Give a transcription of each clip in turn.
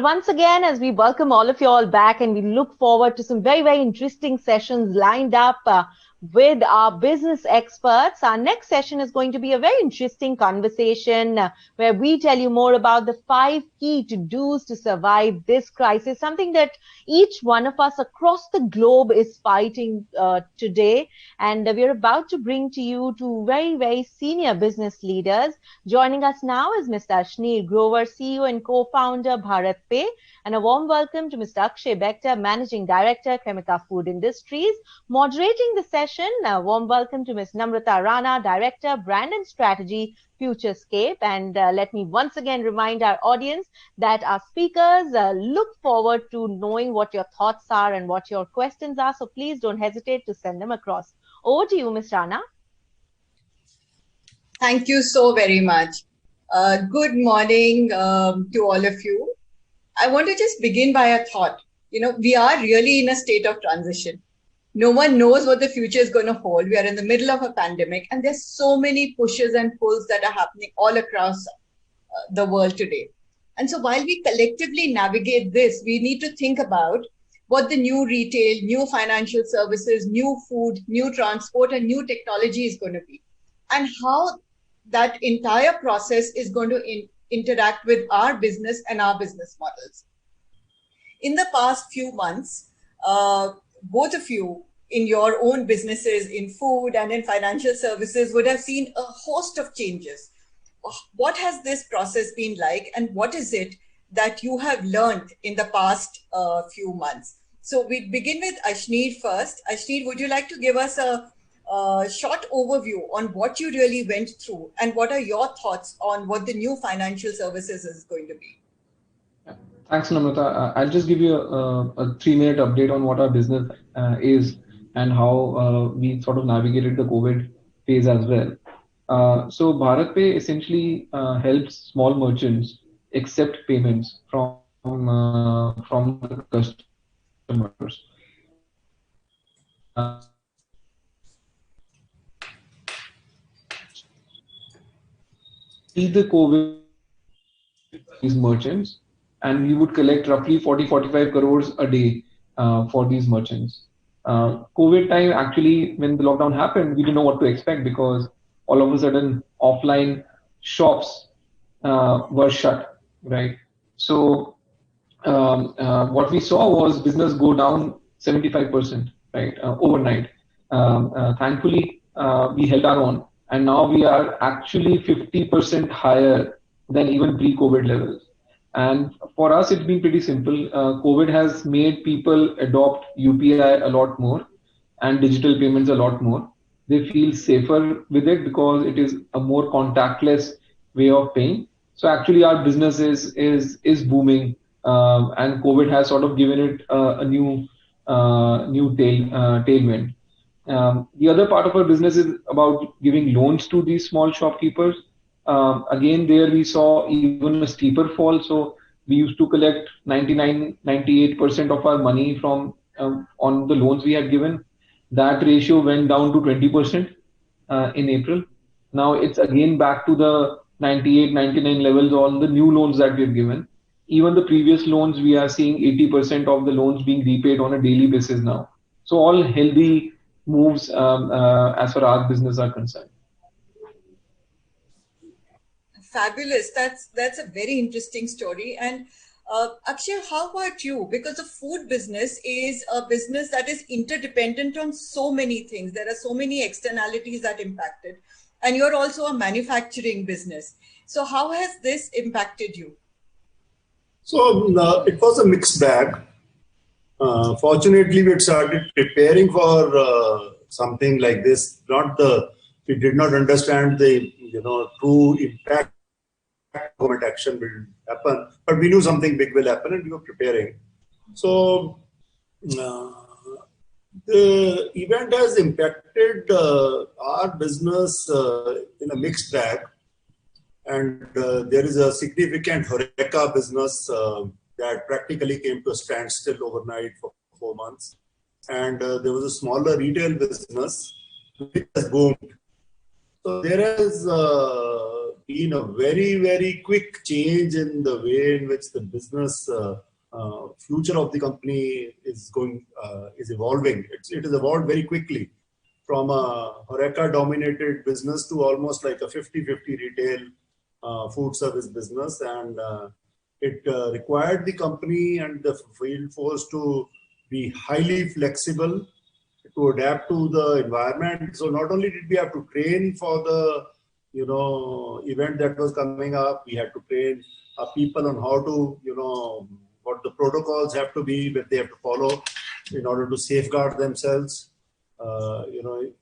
once again, as we welcome all of you all back, and we look forward to some very, very interesting sessions lined up with our business experts. Our next session is going to be a very interesting conversation where we tell you more about the 5 key to-dos to survive this crisis, something that each one of us across the globe is fighting today. And we're about to bring to you two very, very senior business leaders. Joining us now is Mr. Ashneer Grover, CEO and co-founder, BharatPe, and a warm welcome to Mr. Akshay Bector, Managing Director, Cremica Food Industries. Moderating the session, a warm welcome to Ms. Namrata Rana, Director, Brand and Strategy, Futurescape. And let me once again remind our audience that our speakers look forward to knowing what your thoughts are and what your questions are. So please don't hesitate to send them across. Over to you, Ms. Rana. Thank you so very much. Good morning to all of you. I want to just begin by a thought. We are really in a state of transition. No one knows what the future is going to hold. We are in the middle of a pandemic, and there's so many pushes and pulls that are happening all across the world today. And so while we collectively navigate this, we need to think about what the new retail, new financial services, new food, new transport, and new technology is going to be, and how that entire process is going to interact with our business and our business models. In the past few months, both of you in your own businesses in food and in financial services would have seen a host of changes. What has this process been like, and what is it that you have learned in the past few months? So we begin with Ashneer first. Ashneer, would you like to give us a short overview on what you really went through, and what are your thoughts on what the new financial services is going to be? Thanks, Namrata. I'll just give you a 3-minute update on what our business is and how we sort of navigated the COVID phase as well. So BharatPe essentially helps small merchants accept payments from the customers. The COVID, these merchants, and we would collect roughly 40-45 crores a day for these merchants. COVID time, actually, when the lockdown happened, we didn't know what to expect, because all of a sudden offline shops were shut, right? So what we saw was business go down 75%, right, overnight. Thankfully, we held our own, and now we are actually 50% higher than even pre-COVID levels. And for us, it's been pretty simple. COVID has made people adopt UPI a lot more and digital payments a lot more. They feel safer with it because it is a more contactless way of paying. So actually, our business is booming, and COVID has sort of given it a new tailwind. The other part of our business is about giving loans to these small shopkeepers. Again, there we saw even a steeper fall. So we used to collect 98% of our money from on the loans we had given. That ratio went down to 20% in April. Now it's again back to the 98, 99 levels on the new loans that we've given. Even the previous loans, we are seeing 80% of the loans being repaid on a daily basis now. So all healthy moves as far as our business are concerned. Fabulous. That's a very interesting story. And Akshay, how about you? Because the food business is a business that is interdependent on so many things. There are so many externalities that impact it. And you're also a manufacturing business. So how has this impacted you? So it was a mixed bag. Fortunately, we had started preparing for something like this. We did not understand the true impact government action will happen, but we knew something big will happen, and we were preparing. So the event has impacted our business in a mixed bag, and there is a significant HoReCa business that practically came to a standstill overnight for 4 months, and there was a smaller retail business which has boomed. So there has been a very, very quick change in the way in which the business future of the company is evolving. It has evolved very quickly from a HoReCa-dominated business to almost like a 50-50 retail food service business, and it required the company and the field force to be highly flexible, to adapt to the environment. So not only did we have to train for the event that was coming up, we had to train our people on how to what the protocols have to be that they have to follow in order to safeguard themselves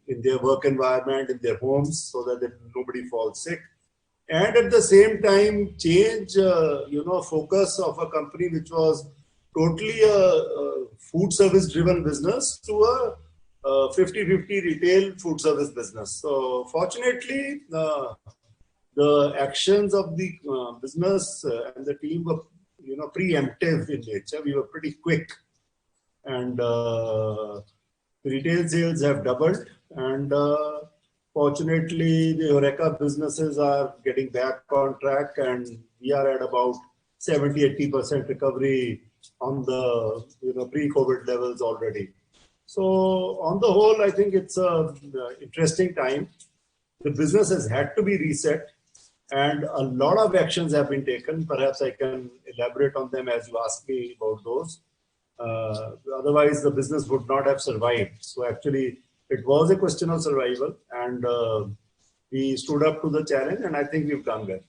in their work environment, in their homes, so that nobody falls sick. And at the same time, change, focus of a company which was totally a food service driven business to a 50-50 retail food service business. So fortunately, the actions of the business and the team were, preemptive in nature. We were pretty quick, and retail sales have doubled, and fortunately, the HoReCa businesses are getting back on track, and we are at about 70-80% recovery on the pre-COVID levels already. So on the whole, I think it's an interesting time. The business has had to be reset, and a lot of actions have been taken. Perhaps I can elaborate on them as you ask me about those. Otherwise, the business would not have survived. So actually, it was a question of survival, and we stood up to the challenge, and I think we've done well.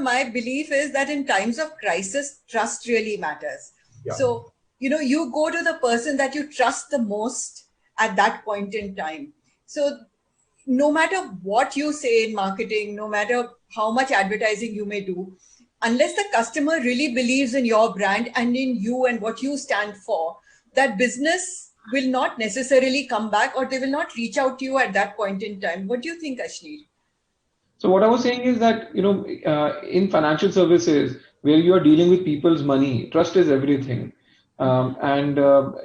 My belief is that in times of crisis, trust really matters. Yeah. So, you go to the person that you trust the most at that point in time. So no matter what you say in marketing, no matter how much advertising you may do, unless the customer really believes in your brand and in you and what you stand for, that business will not necessarily come back, or they will not reach out to you at that point in time. What do you think, Ashneer? So what I was saying is that, in financial services, where you are dealing with people's money, trust is everything. And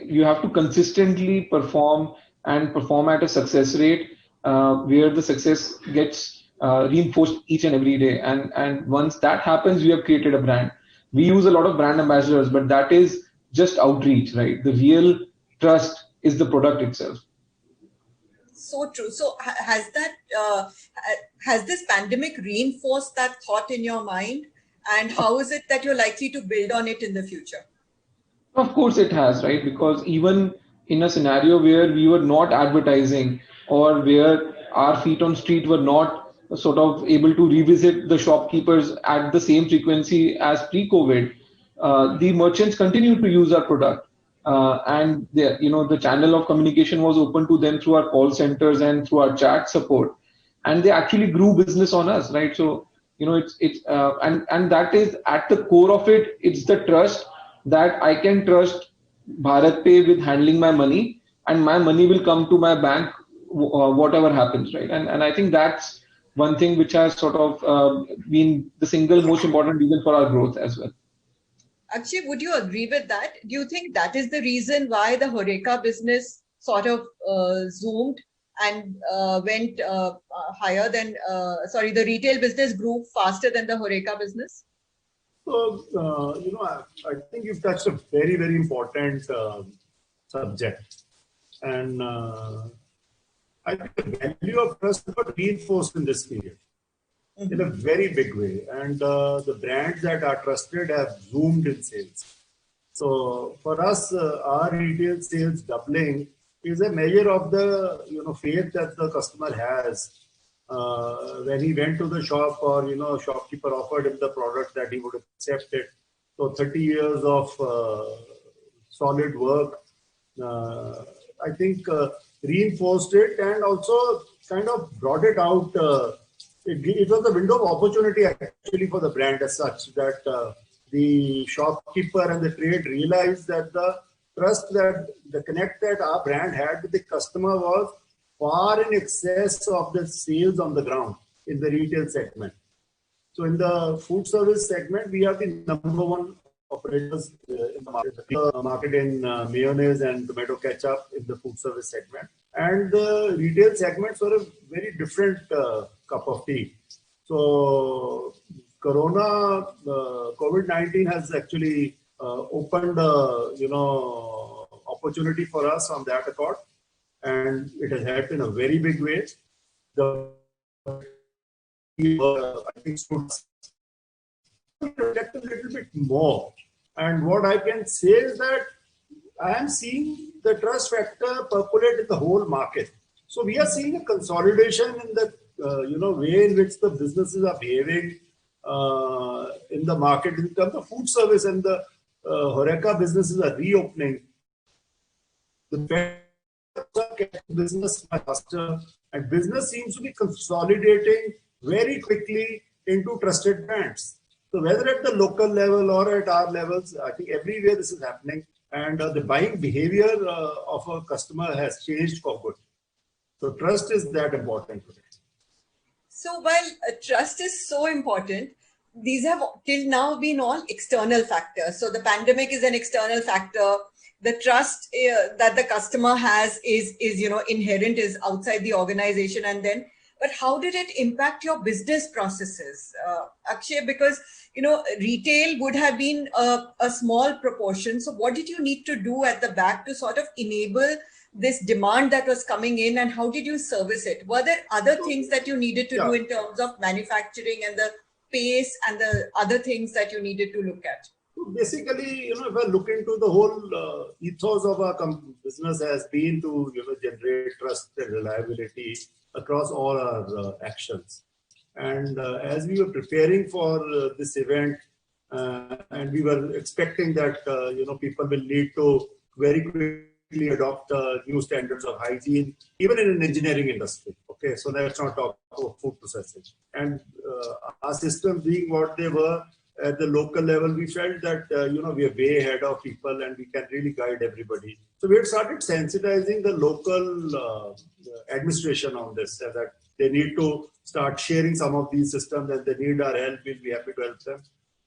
you have to consistently perform at a success rate where the success gets reinforced each and every day. And once that happens, we have created a brand. We use a lot of brand ambassadors, but that is just outreach, right? The real trust is the product itself. So true. So has this pandemic reinforced that thought in your mind? And how is it that you're likely to build on it in the future? Of course it has, right? Because even in a scenario where we were not advertising, or where our feet on street were not sort of able to revisit the shopkeepers at the same frequency as pre-COVID, the merchants continued to use our product. And the channel of communication was open to them through our call centers and through our chat support, and they actually grew business on us, right? So and that is at the core of it. It's the trust that I can trust BharatPe with handling my money, and my money will come to my bank whatever happens, right? And I think that's one thing which has sort of been the single most important reason for our growth as well. Akshay, would you agree with that? Do you think that is the reason why the HoReCa business sort of zoomed and went higher than, the retail business grew faster than the HoReCa business? So, I think you've touched a very, very important subject. And I think the value of trust got reinforced in this period in a very big way. And the brands that are trusted have zoomed in sales. So for us, our retail sales doubling is a measure of the faith that the customer has. When he went to the shop, or shopkeeper offered him the product, that he would accept it. So 30 years of solid work, I think reinforced it, and also kind of brought it out. It was a window of opportunity actually for the brand as such, that the shopkeeper and the trade realized that the trust, that the connect that our brand had with the customer was far in excess of the sales on the ground in the retail segment. So in the food service segment, we are the number one operators in the market in mayonnaise and tomato ketchup in the food service segment. and the retail segments were a very different cup of tea. So COVID-19 has actually opened, opportunity for us on that accord, and it has helped in a very big way. The I think reflect a little bit more, and what I can say is that I am seeing the trust factor percolate in the whole market. So we are seeing a consolidation in the way in which the businesses are behaving in the market in terms of food service, and the HoReCa businesses are reopening. The business faster, and business seems to be consolidating very quickly into trusted brands. So whether at the local level or at our levels, I think everywhere this is happening, and the buying behavior of a customer has changed for good. So trust is that important today. So while trust is so important, these have till now been all external factors. So the pandemic is an external factor. The trust that the customer has is inherent, is outside the organization. And then, but how did it impact your business processes, Akshay? Because retail would have been a small proportion. So what did you need to do at the back to sort of enable this demand that was coming in, and how did you service it? Were there other things that you needed to do in terms of manufacturing and the pace and the other things that you needed to look at? Basically, if I look into the whole ethos of our business has been to generate trust and reliability across all our actions. And as we were preparing for this event, and we were expecting that people will need to very quickly adopt new standards of hygiene, even in an engineering industry. Okay, so let's not talk about food processing. And our systems being what they were at the local level, we felt that we are way ahead of people and we can really guide everybody. So we had started sensitizing the local administration on this, that they need to start sharing some of these systems, and they need our help. We'll be happy to help them.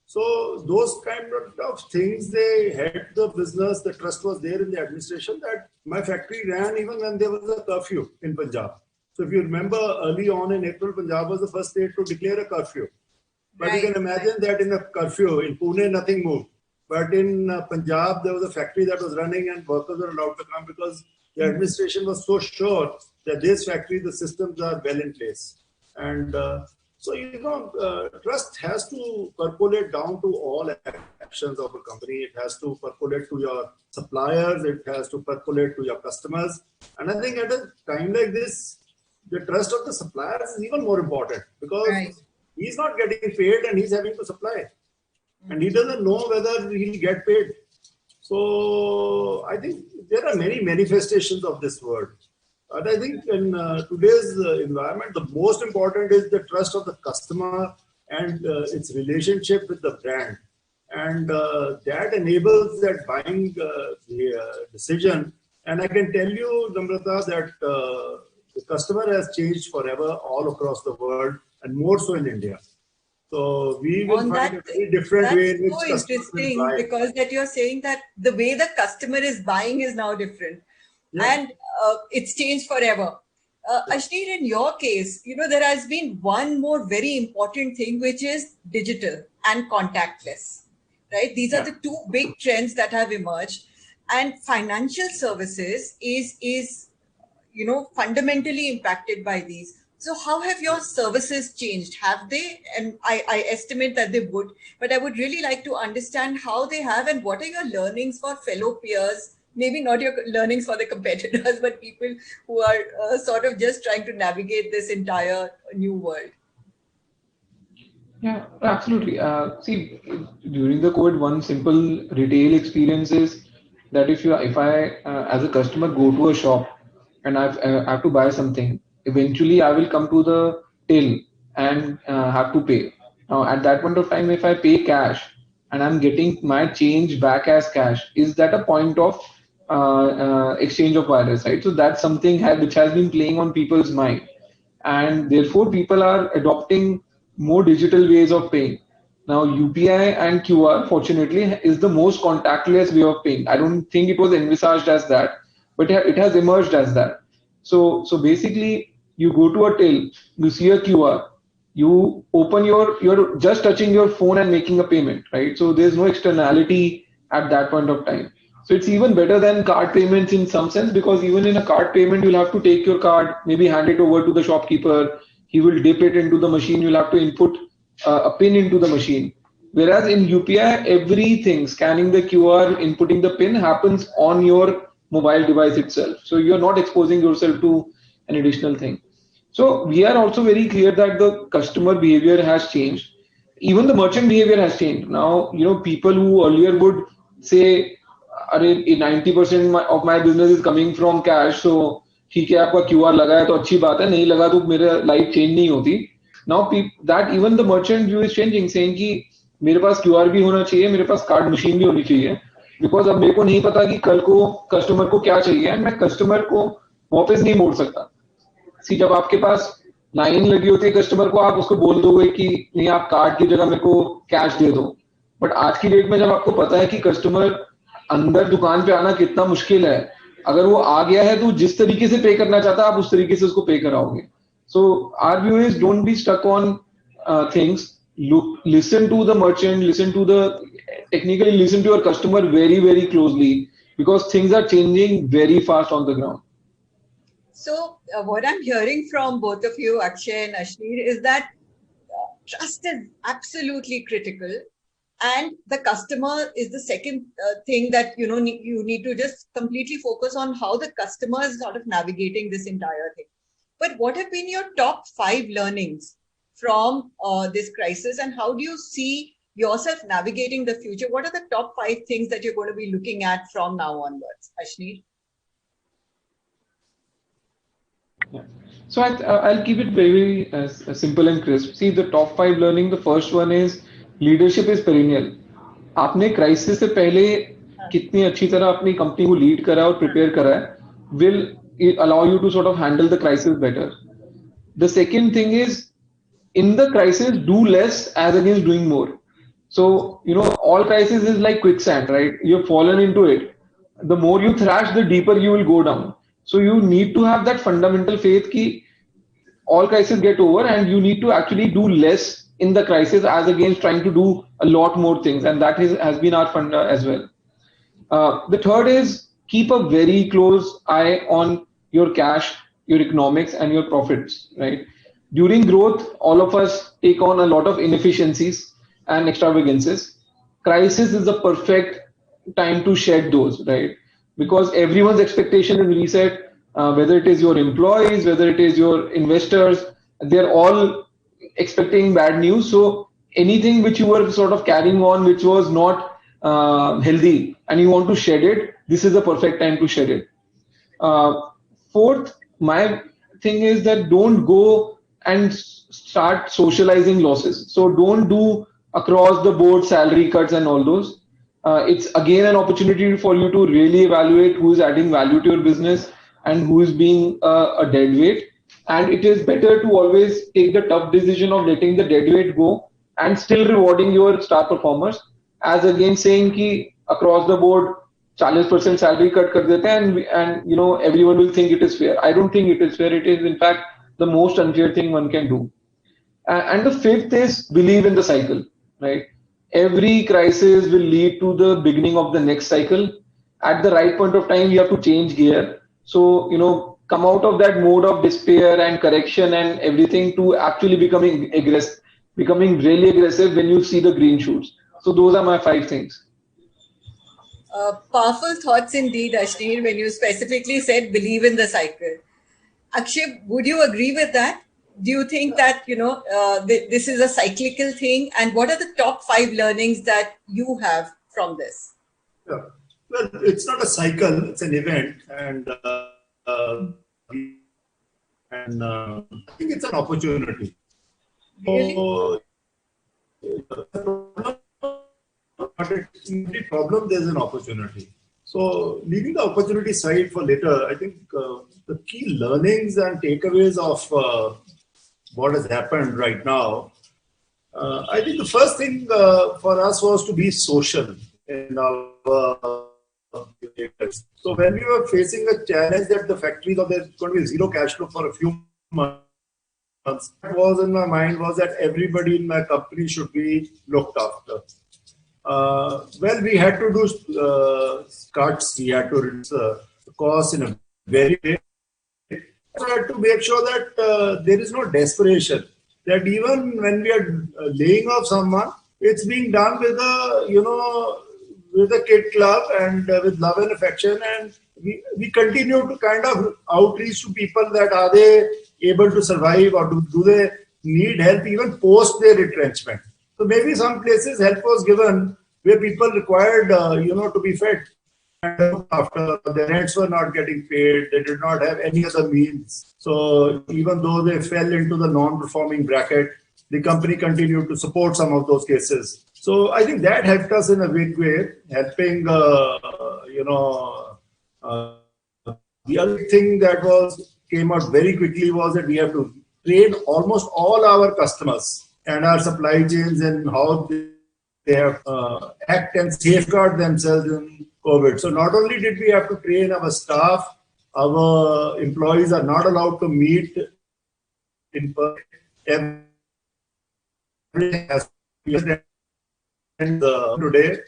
So those kind of things, they helped the business. The trust was there in the administration that my factory ran even when there was a curfew in Punjab. So if you remember, early on in April, Punjab was the first state to declare a curfew. But you can imagine that in a curfew, in Pune, nothing moved. But in Punjab, there was a factory that was running and workers were allowed to come because the administration was so sure that this factory, the systems are well in place. And so, trust has to percolate down to all actions of a company. It has to percolate to your suppliers. It has to percolate to your customers. And I think at a time like this, the trust of the suppliers is even more important, because he's not getting paid and he's having to supply. And he doesn't know whether he'll get paid. So I think there are many manifestations of this word. And I think in today's environment, the most important is the trust of the customer and its relationship with the brand. And that enables that buying decision. And I can tell you, Namrata, that the customer has changed forever all across the world, and more so in India. So we will find a very different way in which customers buy. That's so interesting, because that you're saying that the way the customer is buying is now different. And it's changed forever. Ashneer, in your case, there has been one more very important thing, which is digital and contactless, right? These are the two big trends that have emerged, and financial services is fundamentally impacted by these. So how have your services changed? Have they? And I estimate that they would, but I would really like to understand how they have, and what are your learnings for fellow peers? Maybe not your learnings for the competitors, but people who are sort of just trying to navigate this entire new world. Yeah, absolutely. See, during the COVID, one simple retail experience is that if I as a customer go to a shop and I have to buy something, eventually I will come to the till and have to pay. Now, at that point of time, if I pay cash and I'm getting my change back as cash, is that a point of exchange of virus, right? So that's something which has been playing on people's mind, and therefore people are adopting more digital ways of paying. Now UPI and QR, fortunately, is the most contactless way of paying. I don't think it was envisaged as that, but it has emerged as that. So basically, you go to a till, you see a QR, you open you're just touching your phone and making a payment, right? So there's no externality at that point of time. So it's even better than card payments in some sense, because even in a card payment, you'll have to take your card, maybe hand it over to the shopkeeper. He will dip it into the machine. You'll have to input a pin into the machine. Whereas in UPI, everything, scanning the QR, inputting the pin, happens on your mobile device itself. So you're not exposing yourself to an additional thing. So we are also very clear that the customer behavior has changed. Even the merchant behavior has changed. Now, people who earlier would say, 90% of my business is coming from cash, so ठीक है आपका QR लगा है तो अच्छी बात है, नहीं लगा तो मेरा लाइफ चेंज नहीं होती. Now that even the merchant view is changing, saying कि मेरे पास QR भी होना चाहिए, मेरे पास कार्ड मशीन भी होनी चाहिए, बिकॉज अब मेरे को नहीं पता कि कल को कस्टमर को क्या चाहिए एंड मैं कस्टमर को वापस नहीं मोड़ सकता. जब आपके पास लाइन लगी होती है कस्टमर को, आप उसको बोल दोगे कि नहीं आप कार्ड की जगह मेरे को कैश दे दो. बट आज की डेट में जब आपको पता है कि कस्टमर अंदर दुकान पे आना कितना मुश्किल है, अगर वो आ गया है तो जिस तरीके से पे करना चाहता है आप उस तरीके से उसको पे कराओगे. So our view is don't be stuck on things, listen to the merchant, technically listen to your customer very, very closely, because things are changing very fast on the ground. So what I'm hearing from both of you, Akshay and Ashneer, is that trust is absolutely critical, and the customer is the second thing that you need to just completely focus on how the customer is sort of navigating this entire thing. But what have been your top 5 learnings from this crisis, and how do you see yourself navigating the future? What are the top 5 things that you're going to be looking at from now onwards, Ashneer? Yeah. So I'll keep it very simple and crisp. See, the top 5 learning, the first one is leadership is perennial. आपने crisis से पहले कितनी अच्छी तरह अपनी company को lead करा और प्रिपेयर करा है will allow you to sort of handle the crisis better. The second thing is, in the crisis, do less as against doing more. So, all crisis is like quicksand, right? You've fallen into it. The more you thrash, the deeper you will go down. So you need to have that fundamental faith that all crises get over, and you need to actually do less in the crisis as against trying to do a lot more things. And that has been our funda as well. The third is keep a very close eye on your cash, your economics, and your profits, right? During growth, all of us take on a lot of inefficiencies and extravagances. Crisis is the perfect time to shed those, right? Because everyone's expectation is reset, whether it is your employees, whether it is your investors, they're all expecting bad news. So anything which you were sort of carrying on, which was not healthy, and you want to shed it, this is the perfect time to shed it. Fourth, my thing is that don't go and start socializing losses. So don't do across the board salary cuts and all those. It's again an opportunity for you to really evaluate who is adding value to your business and who is being a dead weight. And it is better to always take the tough decision of letting the dead weight go and still rewarding your star performers, as against saying ki across the board 40% salary cut kar dete and everyone will think it is fair. I don't think it is fair. It is in fact the most unfair thing one can do. And the fifth is believe in the cycle, right? Every crisis will lead to the beginning of the next cycle. At the right point of time, you have to change gear. So, come out of that mode of despair and correction and everything to actually becoming really aggressive when you see the green shoots. So those are my 5 things. Powerful thoughts indeed, Ashneer, when you specifically said believe in the cycle. Akshay, would you agree with that? Do you think that, this is a cyclical thing? And what are the top 5 learnings that you have from this? Yeah. Well, it's not a cycle, it's an event. And I think it's an opportunity. Really? In the problem, there's an opportunity. So leaving the opportunity side for later, I think the key learnings and takeaways of what has happened right now, I think the first thing for us was to be social in our So when we were facing a challenge that the factories or there's going to be zero cash flow for a few months, what was in my mind was that everybody in my company should be looked after. Well, we had to do cuts. We had to reduce the cost in a very way. We had to make sure that there is no desperation. That even when we are laying off someone, it's being done with a kid club and with love and affection, and we continue to kind of outreach to people that are they able to survive or do they need help even post their retrenchment. So maybe some places help was given where people required to be fed, and after their rents were not getting paid, they did not have any other means. So even though they fell into the non-performing bracket, the company continued to support some of those cases. So I think that helped us in a big way, helping, the other thing that came out very quickly was that we have to train almost all our customers and our supply chains and how they have act and safeguard themselves in COVID. So not only did we have to train our staff, our employees are not allowed to meet in person. Everything has to be. And today,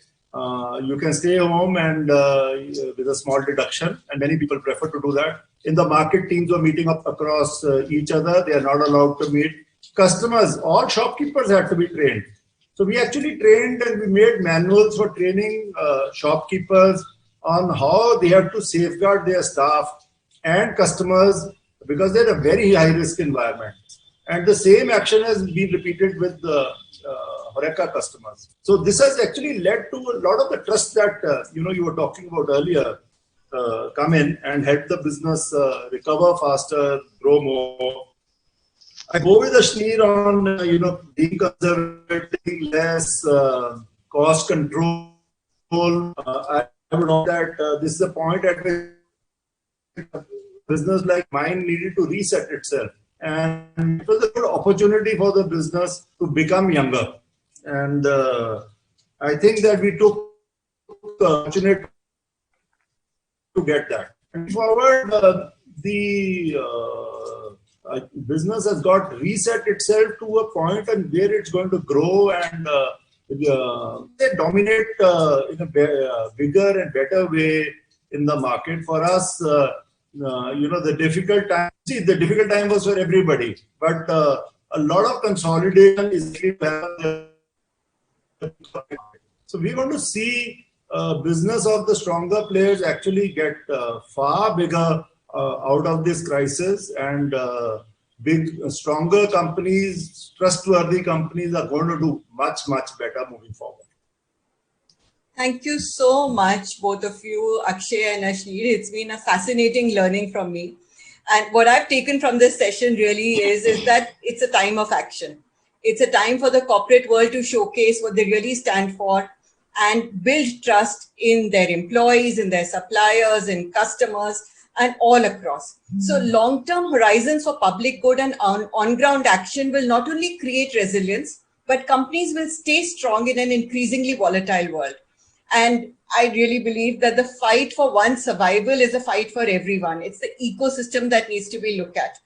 you can stay home and with a small deduction, and many people prefer to do that. In the market, teams are meeting up across each other. They are not allowed to meet. Customers, all shopkeepers had to be trained. So we actually trained and we made manuals for training shopkeepers on how they have to safeguard their staff and customers because they're a very high risk environment. And the same action has been repeated with the HoReCa customers. So this has actually led to a lot of the trust that you were talking about earlier come in and help the business recover faster, grow more. I go with Ashneer on being conservative, less cost control. I would know that this is a point at which a business like mine needed to reset itself. And it was a good opportunity for the business to become younger. And I think that we took the opportunity to get that. And forward, the business has got reset itself to a point and where it's going to grow and they dominate in a bigger and better way in the market. For us, the difficult time was for everybody, but a lot of consolidation is happening. So we're going to see business of the stronger players actually get far bigger out of this crisis, and stronger companies, trustworthy companies are going to do much, much better moving forward. Thank you so much, both of you, Akshay and Ashneer. It's been a fascinating learning from me. And what I've taken from this session really is that it's a time of action. It's a time for the corporate world to showcase what they really stand for and build trust in their employees, in their suppliers, in customers, and all across. So long-term horizons for public good and on-ground action will not only create resilience, but companies will stay strong in an increasingly volatile world. And I really believe that the fight for one's survival is a fight for everyone. It's the ecosystem that needs to be looked at.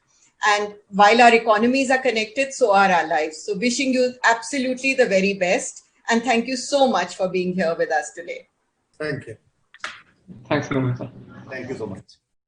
And while our economies are connected, so are our lives. So wishing you absolutely the very best. And thank you so much for being here with us today. Thank you. Thanks, Namita. Thank you so much.